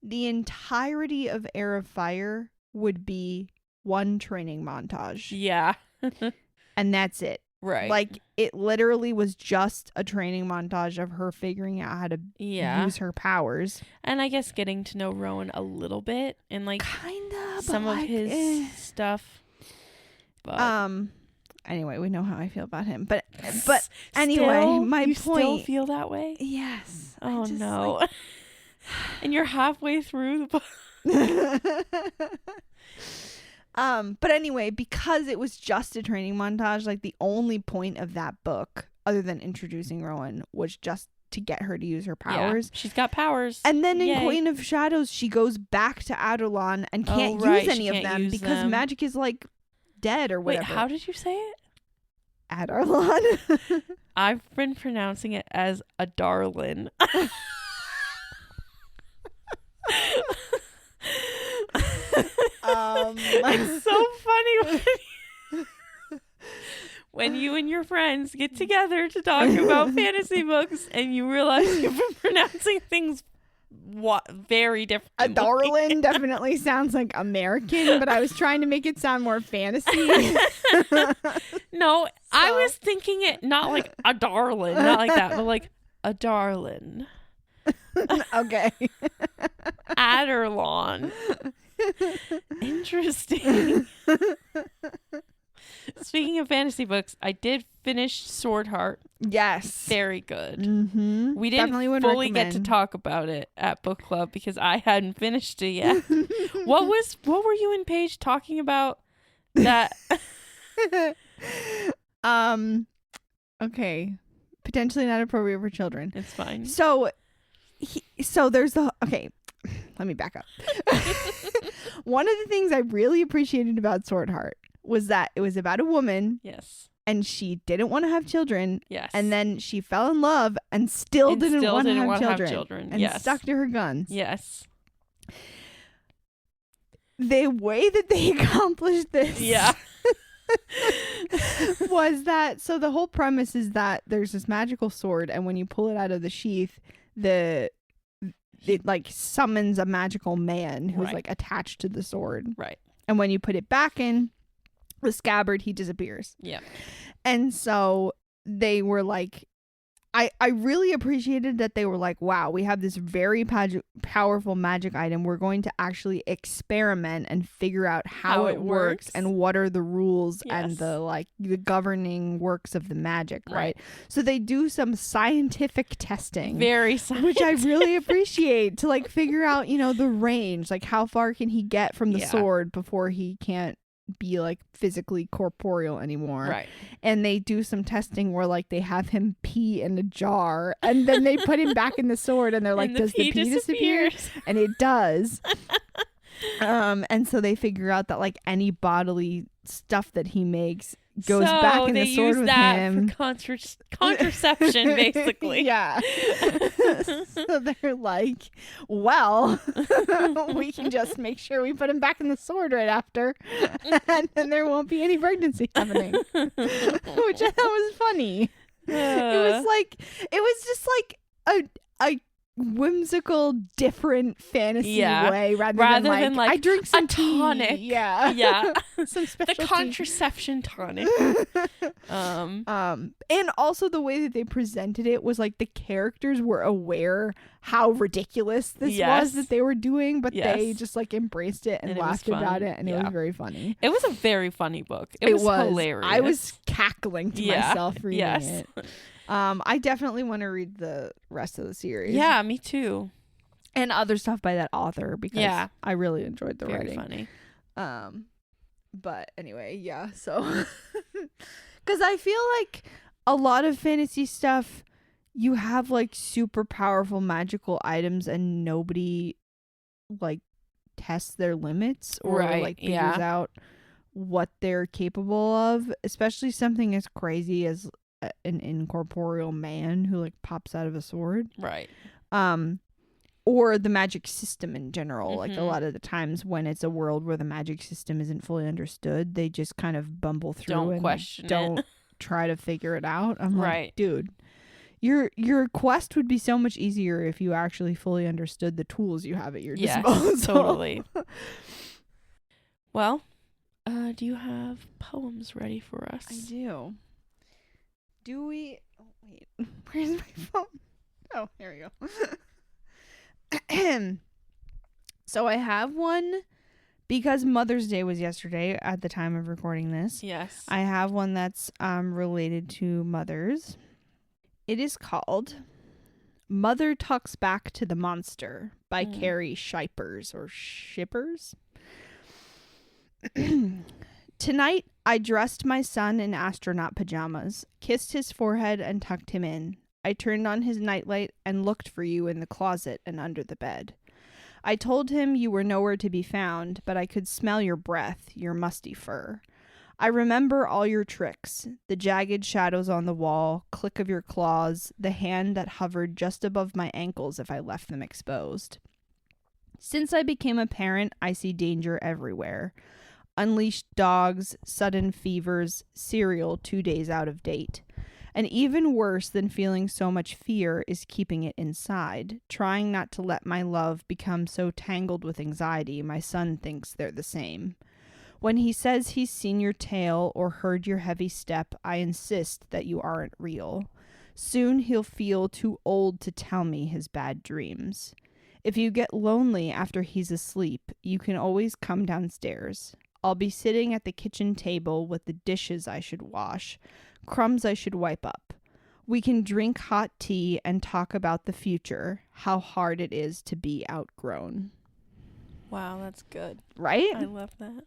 the entirety of Heir of Fire would be one training montage. Yeah. And that's it. Right. Like, it literally was just a training montage of her figuring out how to use her powers. And I guess getting to know Rowan a little bit and, like, kinda, some of his stuff. But anyway, we know how I feel about him. But anyway, my you point. Still feel that way? Yes. Oh no. Like... And you're halfway through the book. But anyway, because it was just a training montage, like, the only point of that book, other than introducing Rowan, was just to get her to use her powers. Yeah, she's got powers. And then in Queen of Shadows, she goes back to Adarlan and can't use any of them because magic is, like, dead or whatever. Wait, how did you say it? Adarlan. I've been pronouncing it as Adarlan. It's so funny when you and your friends get together to talk about fantasy books and you realize you've been pronouncing things very differently. Adarlan definitely sounds like American, but I was trying to make it sound more fantasy. No, I was thinking it not like Adarlan, not like that, but like Adarlan. Okay. Adarlan. Interesting. Speaking of fantasy books, I did finish Sword Heart. Yes. Very good. Mm-hmm. We didn't fully get to talk about it at book club because I hadn't finished it yet. What were you and Paige talking about that? Okay. Potentially not appropriate for children. It's fine. So there's okay. Let me back up. One of the things I really appreciated about Sword Heart was that it was about a woman. Yes. And she didn't want to have children. Yes. And then she fell in love and still didn't want to have children. And stuck to her guns. Yes. The way that they accomplished this. Yeah. Was that, so the whole premise is that there's this magical sword, and when you pull it out of the sheath, it like summons a magical man who's like attached to the sword. Right. And when you put it back in the scabbard, he disappears. Yeah. And so they were like, I really appreciated that they were like, wow, we have this very powerful magic item. We're going to actually experiment and figure out how it works and what are the rules and the governing works of the magic, right? So they do some scientific testing. Very scientific. Which I really appreciate to like figure out, the range, like how far can he get from the sword before he can't be like physically corporeal anymore, right? And they do some testing where like they have him pee in a jar and then they put him back in the sword and they're like, does the pee disappear? And it does. And so they figure out that like any bodily stuff that he makes goes back in the sword with him. For contraception, basically. Yeah. So they're like, well, we can just make sure we put him back in the sword right after, and then there won't be any pregnancy happening. Which I thought was funny. It was just like a whimsical, different fantasy way rather than like I drink some tonic. Yeah. Some special the contraception tonic. And also the way that they presented it was like the characters were aware how ridiculous this was that they were doing, but they just like embraced it and laughed about it, and it was very funny. It was a very funny book. It was hilarious. I was cackling to myself reading it. I definitely want to read the rest of the series. Yeah, me too. And other stuff by that author because I really enjoyed the writing. Very funny. But anyway, so because I feel like a lot of fantasy stuff, you have like super powerful magical items and nobody like tests their limits or like figures out what they're capable of, especially something as crazy as an incorporeal man who like pops out of a sword, right? Or the magic system in general. Like a lot of the times when it's a world where the magic system isn't fully understood, they just kind of bumble through and don't try to figure it out. I'm like, dude, your quest would be so much easier if you actually fully understood the tools you have at your disposal. Totally. Well, do you have poems ready for us? I do. Do we? Oh, wait. Where's my phone? Oh, here we go. So I have one because Mother's Day was yesterday at the time of recording this. Yes. I have one that's related to mothers. It is called Mother Talks Back to the Monster by Carrie Shippers or Shippers. Tonight, I dressed my son in astronaut pajamas, kissed his forehead and tucked him in. I turned on his nightlight and looked for you in the closet and under the bed. I told him you were nowhere to be found, but I could smell your breath, your musty fur. I remember all your tricks, the jagged shadows on the wall, click of your claws, the hand that hovered just above my ankles if I left them exposed. Since I became a parent, I see danger everywhere. Unleashed dogs, sudden fevers, cereal 2 days out of date. And even worse than feeling so much fear is keeping it inside, trying not to let my love become so tangled with anxiety my son thinks they're the same. When he says he's seen your tail or heard your heavy step, I insist that you aren't real. Soon he'll feel too old to tell me his bad dreams. If you get lonely after he's asleep, you can always come downstairs. I'll be sitting at the kitchen table with the dishes I should wash, crumbs I should wipe up. We can drink hot tea and talk about the future, how hard it is to be outgrown. Wow, that's good. Right? I love that.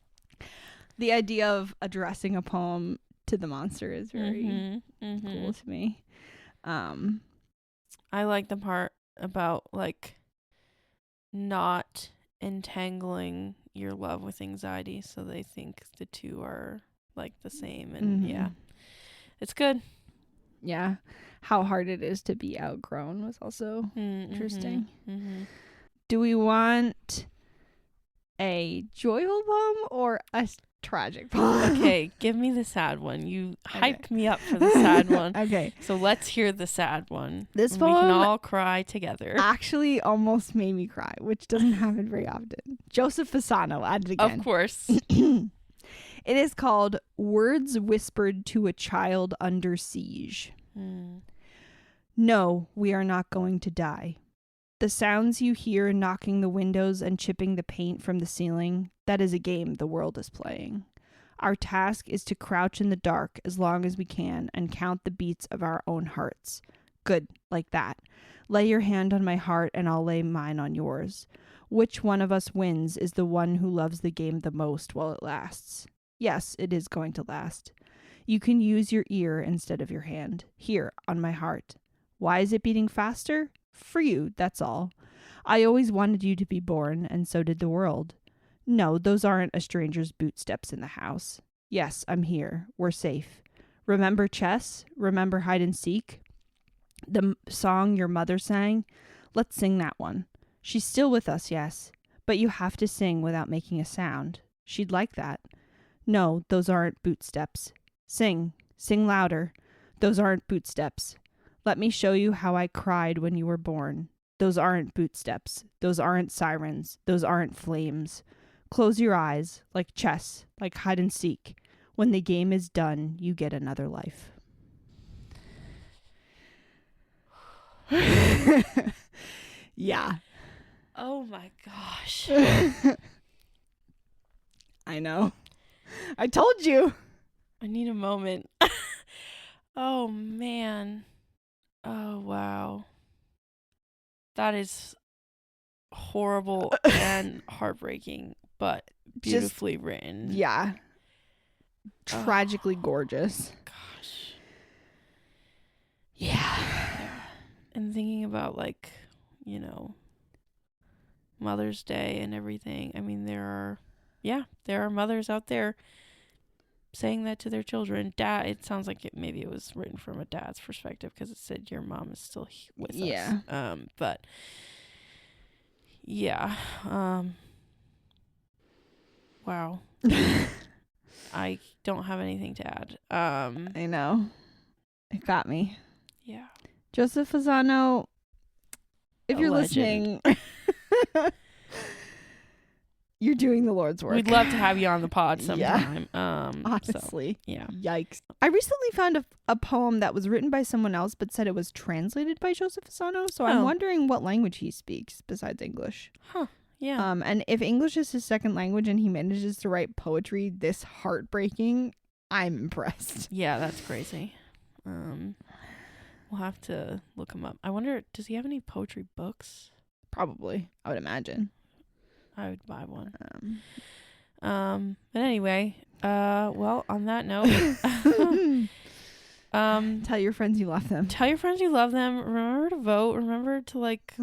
The idea of addressing a poem to the monster is very cool to me. I like the part about like not entangling your love with anxiety, so they think the two are like the same, and it's good. Yeah, how hard it is to be outgrown was also interesting. Do we want a joyful poem or a tragic poem? Okay, give me the sad one. You hyped me up for the sad one. Okay, so let's hear the sad one. This poem, we can all cry together. Actually almost made me cry, which doesn't happen very often. Joseph Fasano added again. Of course. It is called Words Whispered to a Child Under Siege. No, we are not going to die. The sounds you hear knocking the windows and chipping the paint from the ceiling, that is a game the world is playing. Our task is to crouch in the dark as long as we can and count the beats of our own hearts. Good, like that. Lay your hand on my heart and I'll lay mine on yours. Which one of us wins is the one who loves the game the most while it lasts. Yes, it is going to last. You can use your ear instead of your hand. Here, on my heart. Why is it beating faster? For you, that's all. I always wanted you to be born, and so did the world. No, those aren't a stranger's bootsteps in the house. Yes, I'm here. We're safe. Remember chess? Remember hide and seek? The song your mother sang? Let's sing that one. She's still with us, yes, but you have to sing without making a sound. She'd like that. No, those aren't bootsteps. Sing. Sing louder. Those aren't bootsteps. Let me show you how I cried when you were born. Those aren't bootsteps. Those aren't sirens. Those aren't flames. Close your eyes, like chess, like hide and seek. When the game is done, you get another life. Yeah. Oh my gosh. I know. I told you. I need a moment. Oh man. Oh wow. That is horrible and heartbreaking, but beautifully written. Yeah. Tragically gorgeous. Gosh. Yeah. And thinking about, like, you know, Mother's Day and everything. I mean, there are mothers out there saying that to their children. Dad, it sounds like maybe it was written from a dad's perspective because it said your mom is still with us. But yeah. Wow. I don't have anything to add. I know. It got me. Yeah. Joseph Fasano, if you're listening, you're doing the Lord's work. We'd love to have you on the pod sometime. Yeah. Honestly. So, yeah. Yikes. I recently found a poem that was written by someone else but said it was translated by Joseph Fasano. So I'm wondering what language he speaks besides English. Huh. Yeah. And if English is his second language and he manages to write poetry this heartbreaking, I'm impressed. Yeah, that's crazy. We'll have to look him up. I wonder, does he have any poetry books? Probably, I would imagine. I would buy one. But anyway, well, on that note, tell your friends you love them. Tell your friends you love them. Remember to vote. Remember to, like,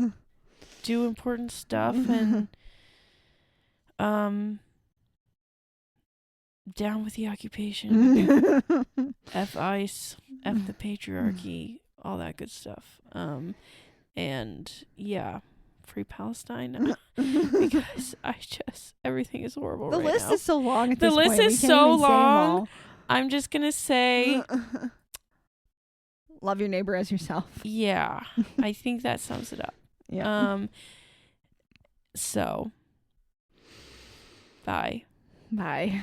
do important stuff, and down with the occupation. F ICE, F the patriarchy, all that good stuff. And yeah, free Palestine. Because everything is horrible. The right list now. is so long at this point. The list is so long. I'm just gonna say, love your neighbor as yourself. Yeah, I think that sums it up. Yeah. So, bye. Bye.